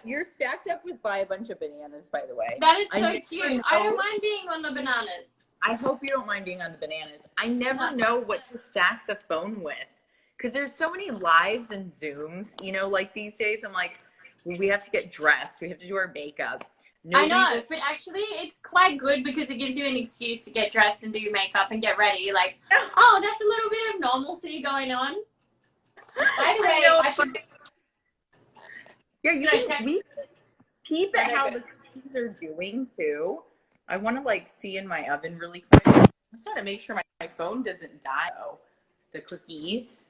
You're stacked up by a bunch of bananas, by the way. That is so cute. I don't mind being on the bananas. I hope you don't mind being on the bananas. I never know what to stack the phone with, because there's so many lives and Zooms, you know, like these days. I'm like, we have to get dressed. We have to do our makeup. I know, but actually it's quite good because it gives you an excuse to get dressed and do your makeup and get ready. Like, oh, that's a little bit of normalcy going on. By the way, we keep it how the cookies are doing too. I want to like see in my oven really quick. I just want to make sure my phone doesn't die. The cookies.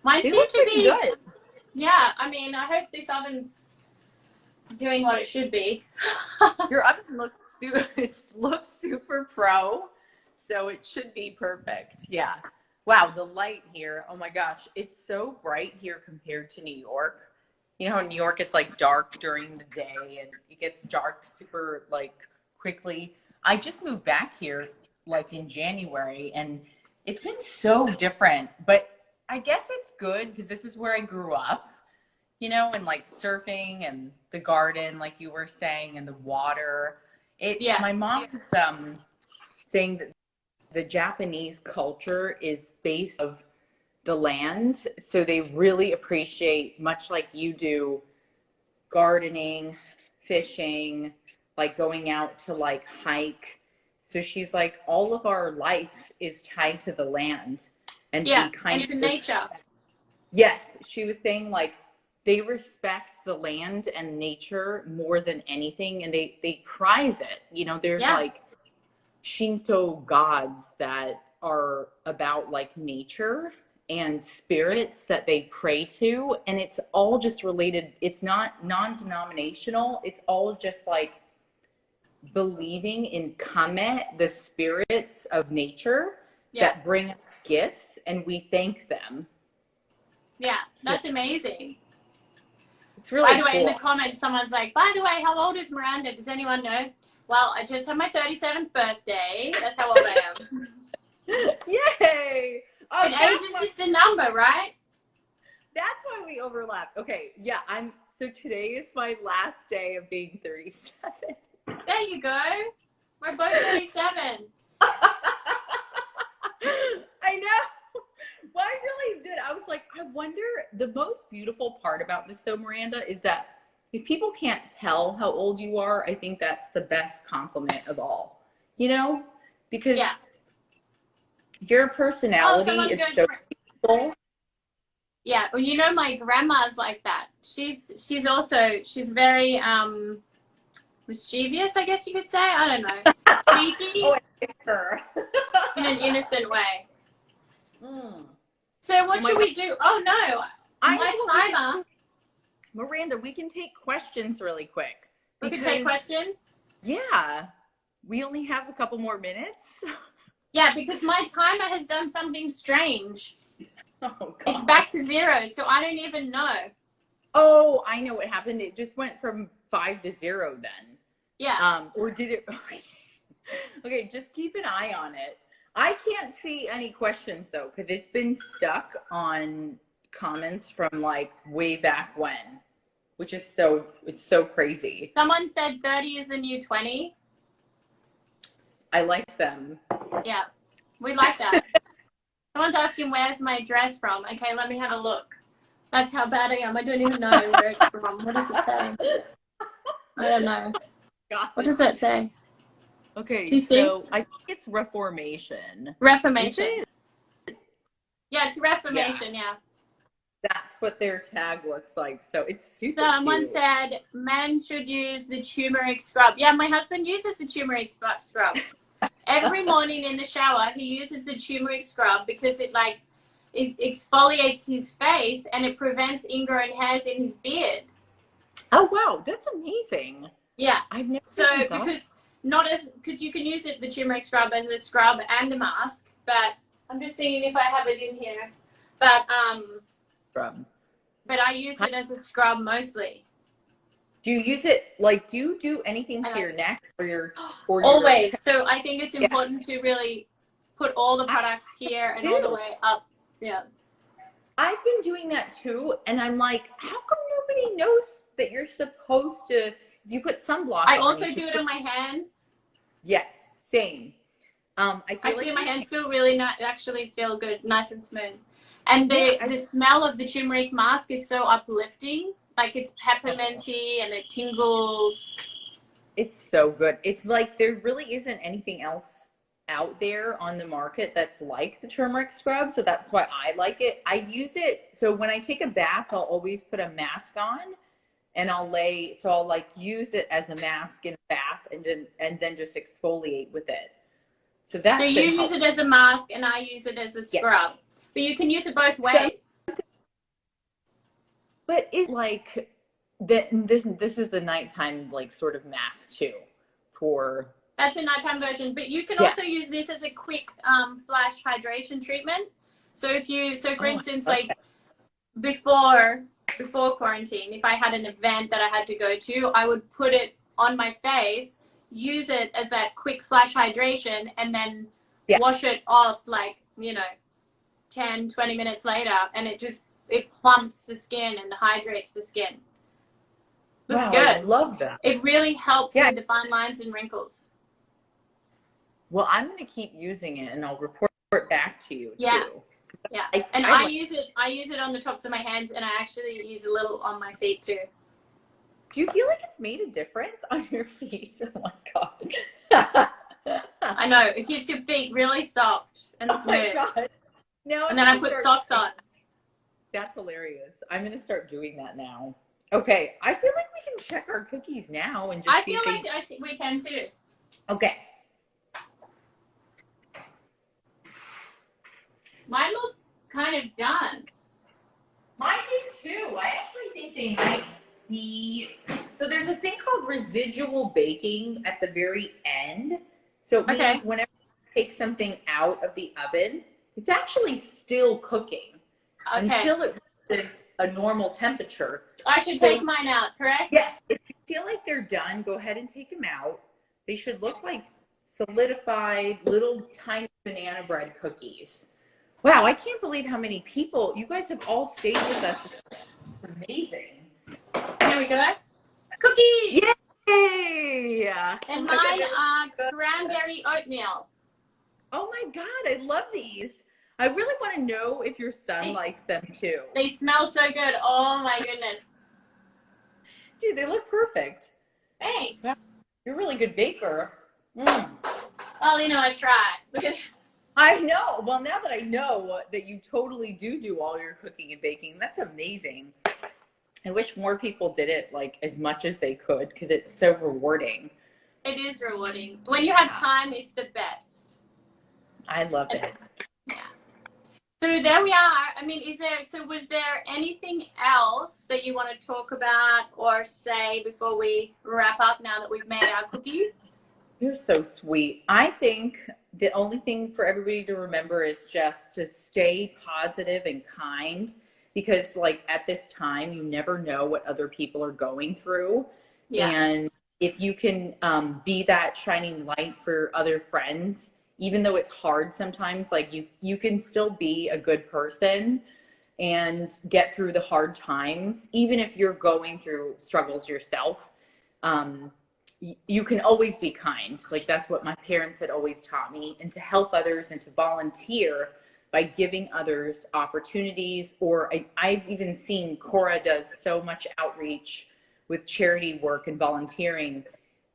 Mine seem to be good. Yeah, I mean, I hope this oven's doing what it should be. Your oven looks super pro, so it should be perfect. Yeah. Wow, the light here. Oh my gosh, it's so bright here compared to New York. You know how in New York it's like dark during the day and it gets dark super like quickly. I just moved back here like in January, and it's been so different, but I guess it's good because this is where I grew up, you know, and like surfing and the garden, like you were saying, and the water. My mom was saying that the Japanese culture is based of the land, so they really appreciate, much like you do, gardening, fishing, like going out to like hike. So she's like, all of our life is tied to the land and be kind to nature. Yes, she was saying like they respect the land and nature more than anything, and they prize it. You know, there's like Shinto gods that are about like nature and spirits that they pray to, and it's all just related. It's not non-denominational. It's all just like believing in kame, the spirits of nature that bring us gifts, and we thank them. Yeah, that's amazing. It's really By the way, cool. in the comments, someone's like, by the way, how old is Miranda? Does anyone know? Well, I just had my 37th birthday. That's how old I am. Yay! Oh, but age is just a number, right? That's why we overlap. Okay, yeah, so today is my last day of being 37. There you go. We're both 37. I know. Well, I really did. I was like, I wonder, the most beautiful part about this though, Miranda, is that if people can't tell how old you are, I think that's the best compliment of all, you know, because your personality is so beautiful. Yeah. Well, you know, my grandma's like that. She's very, mischievous, I guess you could say. I don't know. Cheeky. Oh, it's her. In an innocent way. So what should we do? Oh no, my timer. Miranda, we can take questions really quick. We can take questions? Yeah. We only have a couple more minutes. Yeah, because my timer has done something strange. Oh, God. It's back to 0, so I don't even know. Oh, I know what happened. It just went from 5 to 0 then. Yeah. Or did it? Okay, just keep an eye on it. I can't see any questions though, because it's been stuck on comments from like way back when, which is it's so crazy. Someone said 30 is the new 20. I like them. Yeah, we like that. Someone's asking, where's my dress from? Okay, let me have a look. That's how bad I am. I don't even know where it's from. What does it say? I don't know. God. What does that say? Okay, Do you see? so I think it's Reformation. Reformation. Yeah, it's Reformation, yeah. That's what their tag looks like. So it's super Someone cute. said men should use the turmeric scrub. Yeah, my husband uses the turmeric scrub. Every morning in the shower, he uses the turmeric scrub because it exfoliates his face and it prevents ingrown hairs in his beard. Oh wow, that's amazing. Yeah. I've never because you can use the turmeric scrub as a scrub and a mask, but I'm just seeing if I have it in here. But I use it as a scrub mostly. Do you use it do you do anything to your neck or your always? So I think it's important to really put all the products here and all the way up. Yeah. I've been doing that too, and I'm like, how come nobody knows that you're supposed to? If you put sunblock I on, also do it on my hands. Yes, same. I feel actually, my hands feel really actually feel good, nice and smooth. And the smell of the turmeric mask is so uplifting. Like it's pepperminty and it tingles. It's so good. It's like there really isn't anything else out there on the market that's like the turmeric scrub, so that's why I like it. I use it, so when I take a bath, I'll always put a mask on, and I'll use it as a mask in a bath and then just exfoliate with it. So that's you use it as a mask and I use it as a scrub. Yeah. But you can use it both ways. But it's like that. This is the nighttime sort of mask too. That's the nighttime version. But you can also use this as a quick flash hydration treatment. So for instance, before quarantine, if I had an event that I had to go to, I would put it on my face, use it as that quick flash hydration, and then wash it off 10, 20 minutes later, and it plumps the skin and hydrates the skin. Looks good. I love that. It really helps with the fine lines and wrinkles. Well, I'm going to keep using it, and I'll report back to you too. Yeah. I use it on the tops of my hands, and I actually use a little on my feet too. Do you feel like it's made a difference on your feet? Oh my God. I know. It keeps your feet really soft and smooth. Oh my God. Now and then I put socks on. That's hilarious. I'm going to start doing that now. Okay. I feel like we can check our cookies now and just see I think we can too. Okay. Mine look kind of done. Mine do too. I actually think they might be. So there's a thing called residual baking at the very end. So it means whenever you take something out of the oven, it's actually still cooking until it reaches a normal temperature. I should take mine out, correct? Yes. If you feel like they're done, go ahead and take them out. They should look like solidified little tiny banana bread cookies. Wow, I can't believe how many people, you guys have all stayed with us. It's amazing. Here we go. Cookies! Yay! And mine are cranberry oatmeal. Oh my God, I love these. I really want to know if your son likes them too. They smell so good. Oh my goodness. Dude, they look perfect. Thanks. You're a really good baker. Well, I try. Look at I know. Well, now that I know that you totally do all your cooking and baking, that's amazing. I wish more people did it as much as they could because it's so rewarding. It is rewarding. When you have time, it's the best. I love it. Yeah. So there we are. I mean, was there anything else that you want to talk about or say before we wrap up now that we've made our cookies? You're so sweet. I think the only thing for everybody to remember is just to stay positive and kind because at this time, you never know what other people are going through. Yeah. And if you can be that shining light for other friends, even though it's hard sometimes, you can still be a good person and get through the hard times, even if you're going through struggles yourself. You can always be kind. Like, that's what my parents had always taught me, and to help others and to volunteer by giving others opportunities. Or I've even seen Cora does so much outreach with charity work and volunteering.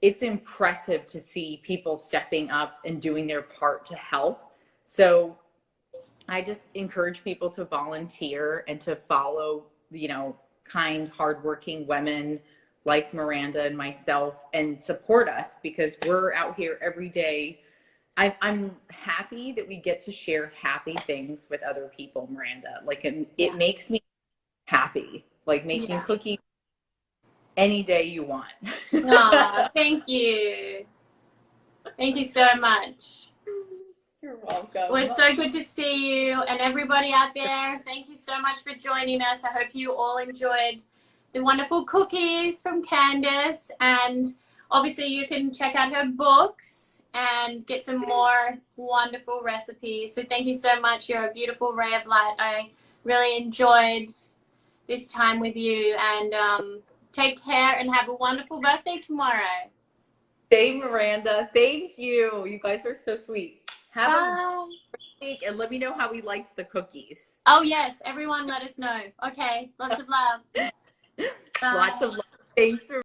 It's impressive to see people stepping up and doing their part to help. So I just encourage people to volunteer and to follow, kind, hardworking women like Miranda and myself, and support us, because we're out here every day. I'm happy that we get to share happy things with other people, Miranda. Like, it makes me happy, like making cookies any day you want. Oh, thank you. Thank you so much. You're welcome. It was so good to see you, and everybody out there, thank you so much for joining us. I hope you all enjoyed the wonderful cookies from Candace, and obviously you can check out her books and get some more wonderful recipes. So thank you so much. You're a beautiful ray of light. I really enjoyed this time with you, and take care and have a wonderful birthday tomorrow. Hey, Miranda. Thank you. You guys are so sweet. Have Bye. a week, and let me know how he likes the cookies. Oh, yes. Everyone let us know. Okay. Lots of love. Bye. Lots of love. Thanks for